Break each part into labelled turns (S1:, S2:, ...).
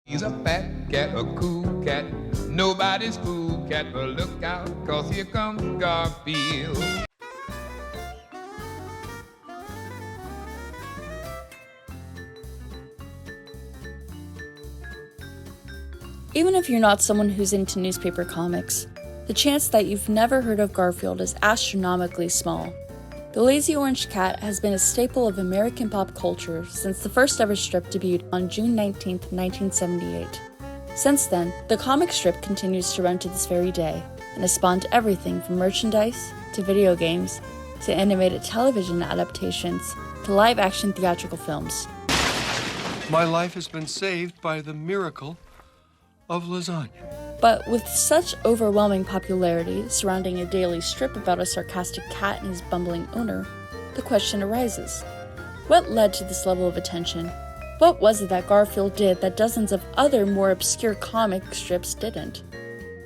S1: He's a fat cat, a cool cat, nobody's cool cat, but look out, 'cause here comes Garfield.
S2: Even if you're not someone who's into newspaper comics, the chance that you've never heard of Garfield is astronomically small. The lazy orange cat has been a staple of American pop culture since the first ever strip debuted on June 19, 1978. Since then, the comic strip continues to run to this very day, and has spawned everything from merchandise, to video games, to animated television adaptations, to live-action theatrical films.
S3: My life has been saved by the miracle of lasagna.
S2: But with such overwhelming popularity surrounding a daily strip about a sarcastic cat and his bumbling owner, the question arises: what led to this level of attention? What was it that Garfield did that dozens of other more obscure comic strips didn't?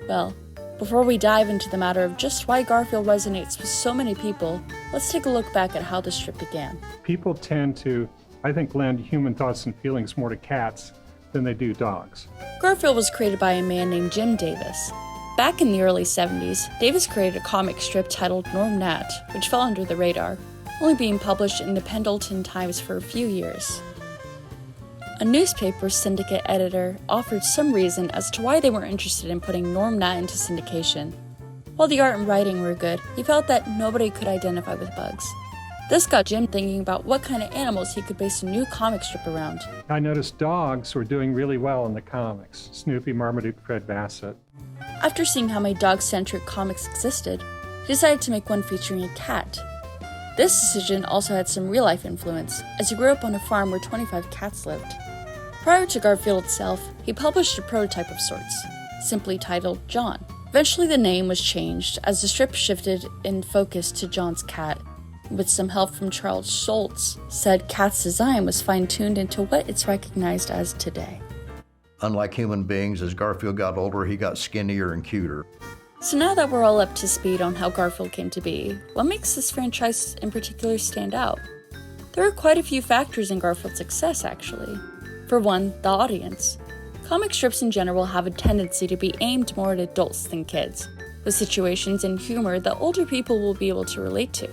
S2: Well, before we dive into the matter of just why Garfield resonates with so many people, let's take a look back at how the strip began.
S4: People tend to, I think, lend human thoughts and feelings more to cats than they do dogs.
S2: Garfield was created by a man named Jim Davis. Back in the early 70s, Davis created a comic strip titled Norm Nat, which fell under the radar, only being published in the Pendleton Times for a few years. A newspaper syndicate editor offered some reason as to why they were interested in putting Norm Nat into syndication. While the art and writing were good, he felt that nobody could identify with bugs. This got Jim thinking about what kind of animals he could base a new comic strip around.
S4: I noticed dogs were doing really well in the comics. Snoopy, Marmaduke, Fred Bassett.
S2: After seeing how many dog-centric comics existed, he decided to make one featuring a cat. This decision also had some real-life influence, as he grew up on a farm where 25 cats lived. Prior to Garfield itself, he published a prototype of sorts, simply titled Jon. Eventually the name was changed as the strip shifted in focus to Jon's cat. With some help from Charles Schulz, said cat's design was fine-tuned into what it's recognized as today.
S5: Unlike human beings, as Garfield got older, he got skinnier and cuter.
S2: So now that we're all up to speed on how Garfield came to be, what makes this franchise in particular stand out? There are quite a few factors in Garfield's success, actually. For one, the audience. Comic strips in general have a tendency to be aimed more at adults than kids, with situations and humor that older people will be able to relate to.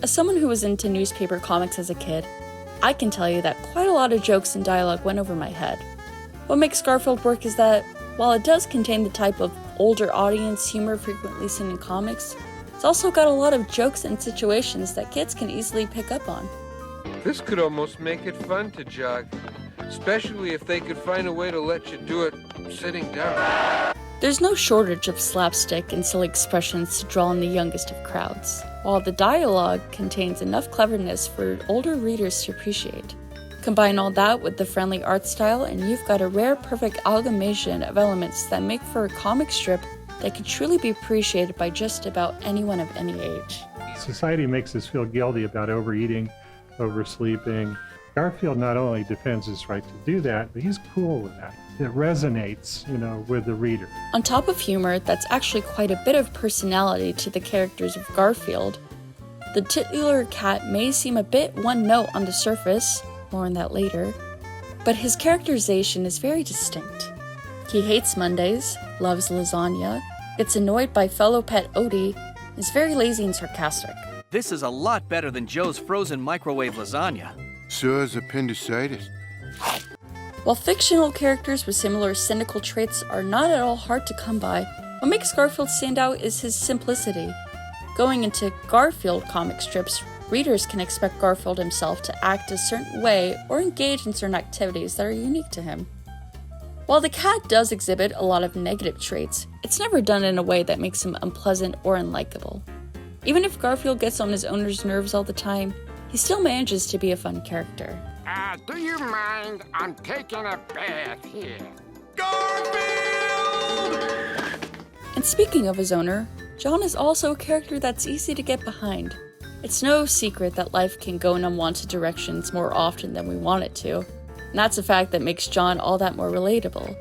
S2: As someone who was into newspaper comics as a kid, I can tell you that quite a lot of jokes and dialogue went over my head. What makes Garfield work is that, while it does contain the type of older audience humor frequently seen in comics, it's also got a lot of jokes and situations that kids can easily pick up on.
S6: This could almost make it fun to jog, especially if they could find a way to let you do it sitting down.
S2: There's no shortage of slapstick and silly expressions to draw in the youngest of crowds, while the dialogue contains enough cleverness for older readers to appreciate. Combine all that with the friendly art style and you've got a rare perfect amalgamation of elements that make for a comic strip that can truly be appreciated by just about anyone of any age.
S4: Society makes us feel guilty about overeating, oversleeping. Garfield not only defends his right to do that, but he's cool with that. It resonates, with the reader.
S2: On top of humor, that's actually quite a bit of personality to the characters of Garfield. The titular cat may seem a bit one note on the surface, more on that later, but his characterization is very distinct. He hates Mondays, loves lasagna, gets annoyed by fellow pet Odie, is very lazy and sarcastic.
S7: This is a lot better than Joe's frozen microwave lasagna.
S3: So is appendicitis.
S2: While fictional characters with similar cynical traits are not at all hard to come by, what makes Garfield stand out is his simplicity. Going into Garfield comic strips, readers can expect Garfield himself to act a certain way or engage in certain activities that are unique to him. While the cat does exhibit a lot of negative traits, it's never done in a way that makes him unpleasant or unlikable. Even if Garfield gets on his owner's nerves all the time, he still manages to be a fun character.
S8: Do you mind? I'm taking a bath here.
S3: Garfield!
S2: And speaking of his owner, Jon is also a character that's easy to get behind. It's no secret that life can go in unwanted directions more often than we want it to, and that's a fact that makes Jon all that more relatable.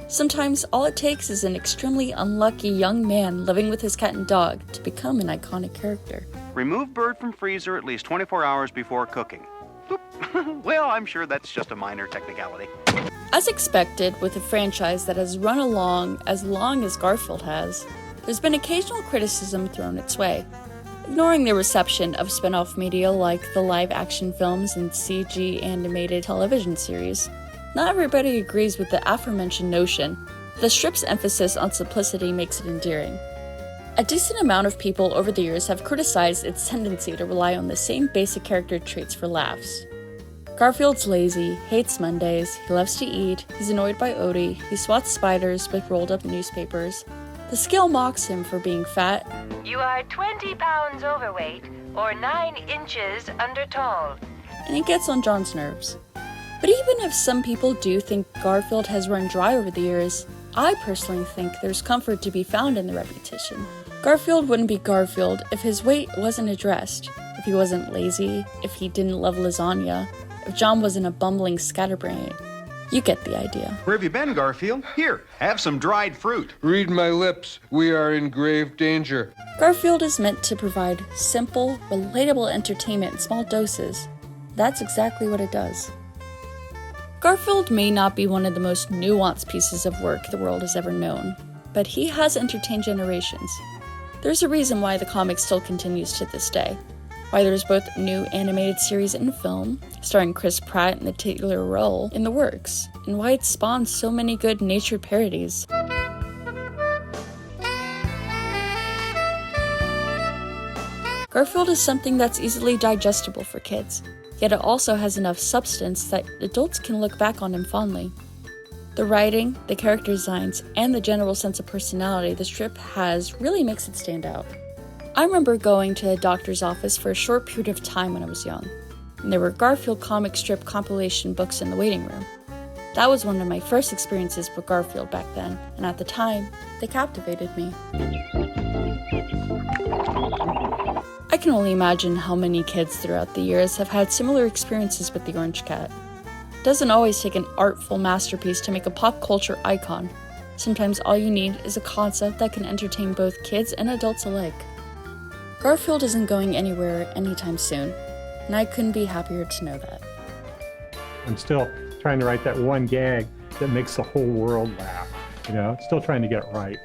S2: Sometimes all it takes is an extremely unlucky young man living with his cat and dog to become an iconic character.
S9: Remove bird from freezer at least 24 hours before cooking. Boop. Well, I'm sure that's just a minor technicality.
S2: As expected, with a franchise that has run along as long as Garfield has, there's been occasional criticism thrown its way. Ignoring the reception of spin-off media like the live-action films and CG animated television series, not everybody agrees with the aforementioned notion. The strip's emphasis on simplicity makes it endearing. A decent amount of people over the years have criticized its tendency to rely on the same basic character traits for laughs. Garfield's lazy, hates Mondays, he loves to eat, he's annoyed by Odie, he swats spiders with rolled up newspapers. The scale mocks him for being fat.
S10: You are 20 pounds overweight or 9 inches under tall.
S2: And he gets on Jon's nerves. But even if some people do think Garfield has run dry over the years, I personally think there's comfort to be found in the repetition. Garfield wouldn't be Garfield if his weight wasn't addressed, if he wasn't lazy, if he didn't love lasagna, if Jon wasn't a bumbling scatterbrain. You get the idea.
S9: Where have you been, Garfield? Here, have some dried fruit.
S6: Read my lips. We are in grave danger.
S2: Garfield is meant to provide simple, relatable entertainment in small doses. That's exactly what it does. Garfield may not be one of the most nuanced pieces of work the world has ever known, but he has entertained generations. There's a reason why the comic still continues to this day, why there's both a new animated series and film, starring Chris Pratt in the titular role, in the works, and why it spawns so many good-natured parodies. Garfield is something that's easily digestible for kids, yet it also has enough substance that adults can look back on him fondly. The writing, the character designs, and the general sense of personality the strip has really makes it stand out. I remember going to a doctor's office for a short period of time when I was young, and there were Garfield comic strip compilation books in the waiting room. That was one of my first experiences with Garfield back then, and at the time, they captivated me. I can only imagine how many kids throughout the years have had similar experiences with the Orange Cat. It doesn't always take an artful masterpiece to make a pop culture icon. Sometimes all you need is a concept that can entertain both kids and adults alike. Garfield isn't going anywhere anytime soon, and I couldn't be happier to know that.
S4: I'm still trying to write that one gag that makes the whole world laugh. Still trying to get it right.